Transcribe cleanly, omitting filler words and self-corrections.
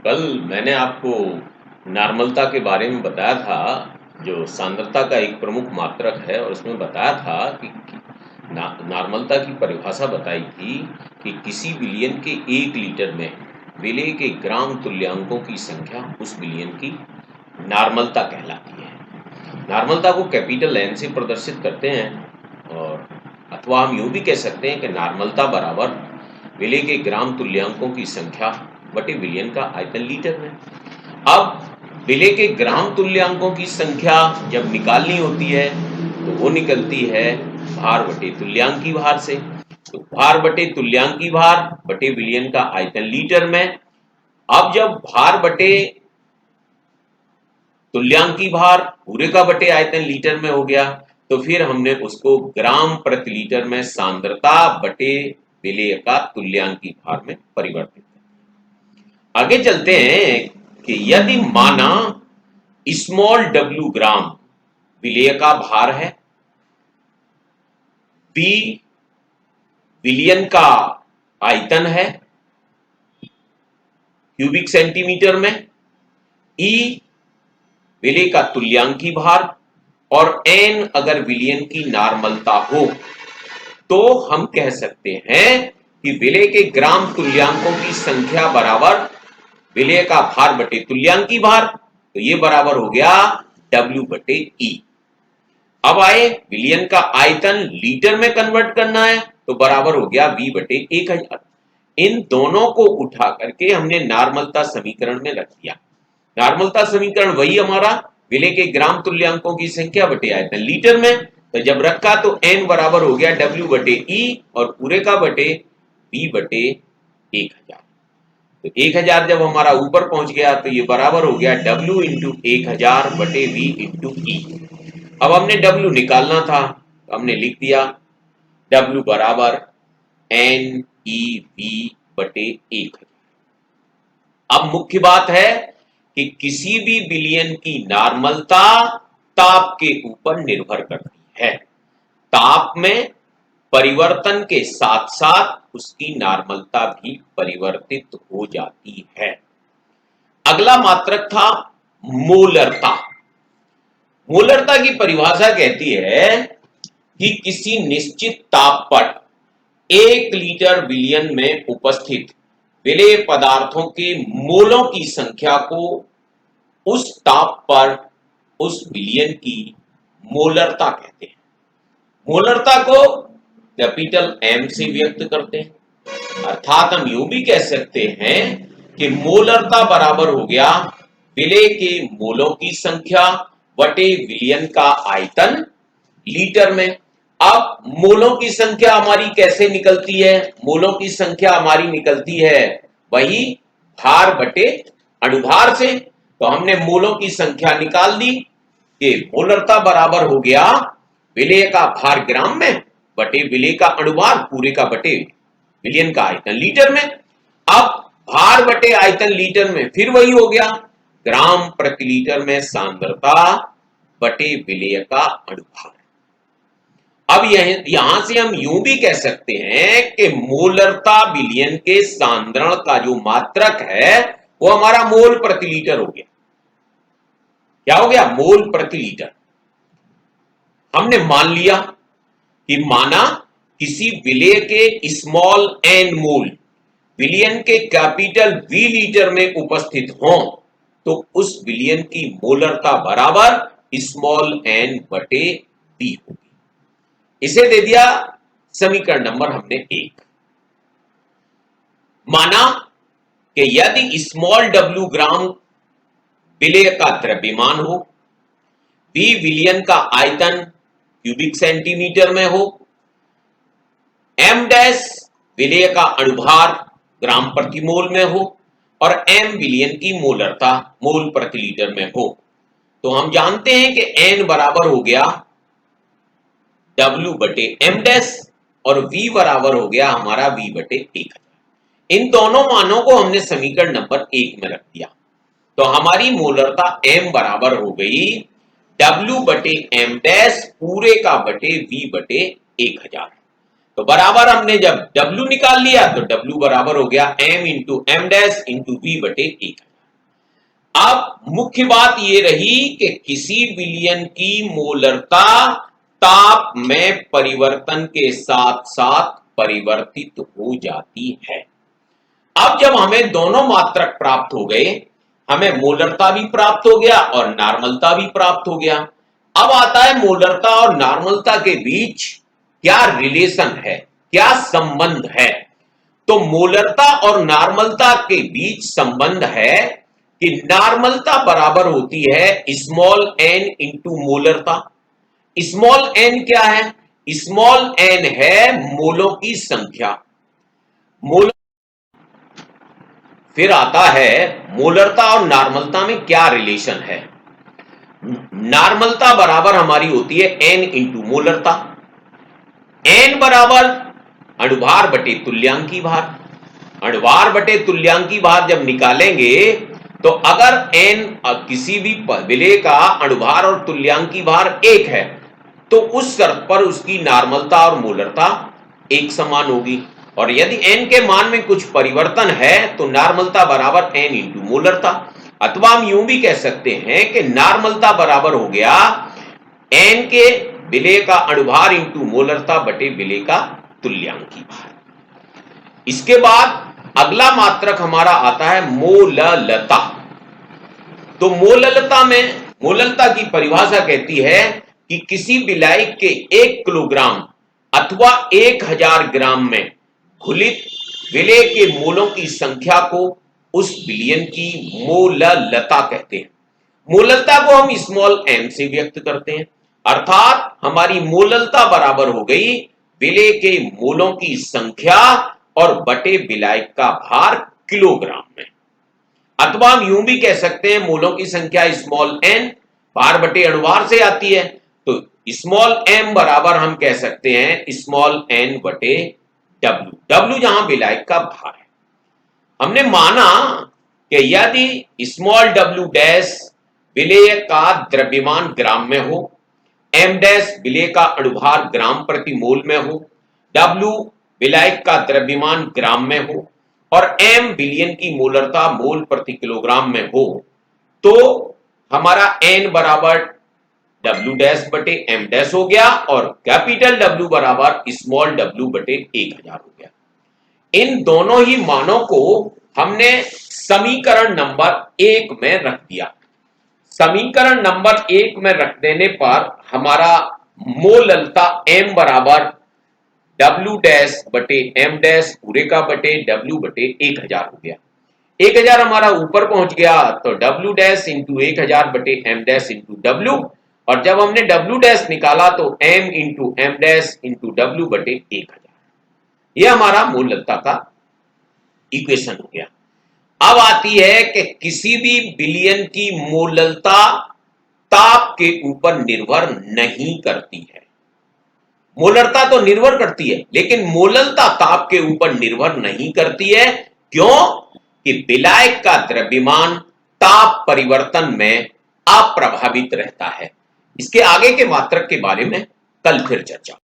कल मैंने आपको नॉर्मलता के बारे में बताया था, जो सांद्रता का एक प्रमुख मात्रक है, और उसमें बताया था कि नॉर्मलता की परिभाषा बताई थी कि किसी विलयन के 1 लीटर में विलेय के ग्राम तुल्यांकों की संख्या उस विलयन की नॉर्मलता कहलाती है। नॉर्मलता को कैपिटल N से प्रदर्शित करते हैं, और अथवा हम यूं भी कह सकते हैं कि नॉर्मलता बराबर विलेय के ग्राम तुल्यांकों की संख्या बटे विलयन का आयतन लीटर में। अब विलेय के ग्राम तुल्यांकों की संख्या जब निकालनी होती है तो वो निकलती है भार बटे तुल्यांकी भार से। तो भार बटे तुल्यांकी भार बटे विलयन का आयतन लीटर में। अब जब भार बटे तुल्यांकी भार पूरे का बटे आयतन लीटर में हो गया, तो फिर हमने उसको ग्राम प्रति लीटर में सांद्रता बटे विलेय का तुल्यांकी भार में परिवर्तित किया। आगे चलते हैं कि यदि माना स्मॉल w ग्राम विलेय का भार है, b विलयन का आयतन है क्यूबिक सेंटीमीटर में, e विलेय का तुल्यांकी भार, और n अगर विलयन की नॉर्मलता हो, तो हम कह सकते हैं कि विलेय के ग्राम तुल्यांकों की संख्या बराबर विलेय का भार बटे तुल्यांकी भार। तो ये बराबर हो गया W बटे E। अब आए विलयन का आयतन लीटर में कन्वर्ट करना है, तो बराबर हो गया V बटे 1000। इन दोनों को उठा करके हमने नॉर्मलता समीकरण में रख दिया। नॉर्मलता समीकरण वही हमारा विलेय के ग्राम तुल्यांकों की संख्या बटे आयतन लीटर में। तो जब रखा तो n बराबर हो गया W बटे E और पूरे का बटे V बटे 1000। तो 1000 जब हमारा ऊपर पहुंच गया तो ये बराबर हो गया W इंटू 1000 बटे V इंटू E। अब हमने W निकालना था, तो हमने लिख दिया W बराबर NeV बटे 1000। अब मुख्य बात है कि किसी भी विलयन की नॉर्मलता ताप के ऊपर निर्भर करती है। ताप में परिवर्तन के साथ साथ उसकी नॉर्मलता भी परिवर्तित हो जाती है। अगला मात्रक था मोलरता। मोलरता की परिभाषा कहती है कि किसी निश्चित ताप पर 1 लीटर विलयन में उपस्थित विलेय पदार्थों के मोलों की संख्या को उस ताप पर उस विलयन की मोलरता कहते हैं। मोलरता को कैपिटल M से व्यक्त करते हैं, अर्थात हम यूं भी कह सकते हैं कि मोलरता बराबर हो गया विलेय के मोलों की संख्या बटे विलयन का आयतन लीटर में। अब मोलों की संख्या हमारी कैसे निकलती है? मोलों की संख्या हमारी निकलती है वही भार बटे अणुभार से। तो हमने मोलों की संख्या निकाल दी कि मोलरता बराबर हो गया विलेय का भार ग्राम में बटे विलेय का अणुभार पूरे का बटे विलयन का आयतन लीटर में। अब भार बटे आयतन लीटर में फिर वही हो गया ग्राम प्रति लीटर में सांद्रता बटे विलेय का अणुभार। अब यहां से हम यूं भी कह सकते हैं कि मोलरता विलयन के सांद्रण का जो मात्रक है वो हमारा मोल प्रति लीटर हो गया। क्या हो गया? मोल प्रति लीटर। हमने मान लिया कि माना किसी विलेय के स्मॉल n मोल विलयन के कैपिटल V लीटर में उपस्थित हों, तो उस विलयन की मोलरता बराबर स्मॉल n बटे V होगी। इसे दे दिया समीकरण नंबर हमने 1। माना कि यदि स्मॉल w ग्राम विलेय का द्रव्यमान हो, V विलयन का आयतन क्यूबिक सेंटीमीटर में हो, m डैश विलेय का अणुभार ग्राम प्रति मोल में हो, और m विलयन की मोलरता मोल प्रति लीटर में हो, तो हम जानते हैं कि n बराबर हो गया W बटे M डैश और V बराबर हो गया हमारा V बटे 1000। इन दोनों मानों को हमने समीकरण नंबर 1 में रख दिया, तो हमारी मोलरता M बराबर हो गई W बटे M डैश पूरे का बटे V बटे 1000। तो बराबर हमने जब W निकाल लिया तो W बराबर हो गया M into M dash into V बटे 1000। अब मुख्य बात ये रही कि किसी विलयन की मोलरता ताप में परिवर्तन के साथ साथ परिवर्तित हो जाती है। अब जब हमें दोनों मात्रक प्राप्त हो गए, हमें मोलरता भी प्राप्त हो गया और नॉर्मलता भी प्राप्त हो गया। अब आता है मोलरता और नॉर्मलता के बीच क्या रिलेशन है, क्या संबंध है। तो मोलरता और नॉर्मलता के बीच संबंध है कि नॉर्मलता बराबर होती है स्मॉल एन इंटू मोलरता। स्मॉल एन क्या है? स्मॉल एन है मोलों की संख्या। मोल फिर आता है मोलरता और नॉर्मलता में क्या रिलेशन है। नॉर्मलता बराबर हमारी होती है एन इंटू मोलरता। एन बराबर अणुभार बटे तुल्यांकी भार। अणुभार बटे तुल्यांकी भार जब निकालेंगे तो अगर एन किसी भी विलेय का अणुभार और तुल्यांकी भार एक है तो उस शर्त पर उसकी नॉर्मलता और मोलरता एक समान होगी, और यदि एन के मान में कुछ परिवर्तन है तो नॉर्मलता बराबर एन इंटू मोलरता। अथवा हम यूं भी कह सकते हैं कि नॉर्मलता बराबर हो गया एन के विलेय का अणुभार इंटू मोलरता बटे विलेय का तुल्यांकी भार। इसके बाद अगला मात्रक हमारा आता है मोललता। तो मोललता में मोललता की परिभाषा कहती है कि किसी विलायक के 1 किलोग्राम अथवा 1000 ग्राम में घुलित विलेय के मोलों की संख्या को उस विलयन की मोललता कहते हैं। मोललता को हम स्मॉल m से व्यक्त करते हैं, अर्थात हमारी मोललता बराबर हो गई विलेय के मोलों की संख्या और बटे विलायक का भार किलोग्राम में। अथवा हम यूं भी कह सकते हैं मोलों की संख्या स्मॉल n भार बटे अणुभार से आती है, तो स्मॉल m बराबर हम कह सकते हैं स्मॉल n बटे W। W जहां विलायक का भार है। हमने माना कि यदि स्मॉल w डैश विलेय का द्रव्यमान ग्राम में हो, m डैश विलेय का अणुभार ग्राम प्रति मोल में हो, W विलायक का द्रव्यमान ग्राम में हो और m विलयन की मोलरता मोल प्रति किलोग्राम में हो, तो हमारा n बराबर W डैश बटे m डैश हो गया और कैपिटल W बराबर स्मॉल w बटे 1000 हो गया। इन दोनों ही मानों को हमने समीकरण नंबर 1 में रख दिया। समीकरण नंबर 1 में रख देने पर हमारा मोललता m बराबर W डैश बटे m डैश पूरे का बटे W बटे 1000 हो गया। 1000 हमारा ऊपर पहुंच गया तो W डैश इंटू 1000 बटे m डैश इंटू W, और जब हमने W डैश निकाला तो m into m dash into W बटे 1000। यह हमारा मोललता का इक्वेशन हो गया। अब आती है कि किसी भी विलयन की मोललता ताप के ऊपर निर्भर नहीं करती है। मोलरता तो निर्भर करती है लेकिन मोललता ताप के ऊपर निर्भर नहीं करती है। क्यों? कि विलायक का द्रव्यमान ताप परिवर्तन में अप्रभावित रहता है। इसके आगे के मात्रक के बारे में कल फिर चर्चा।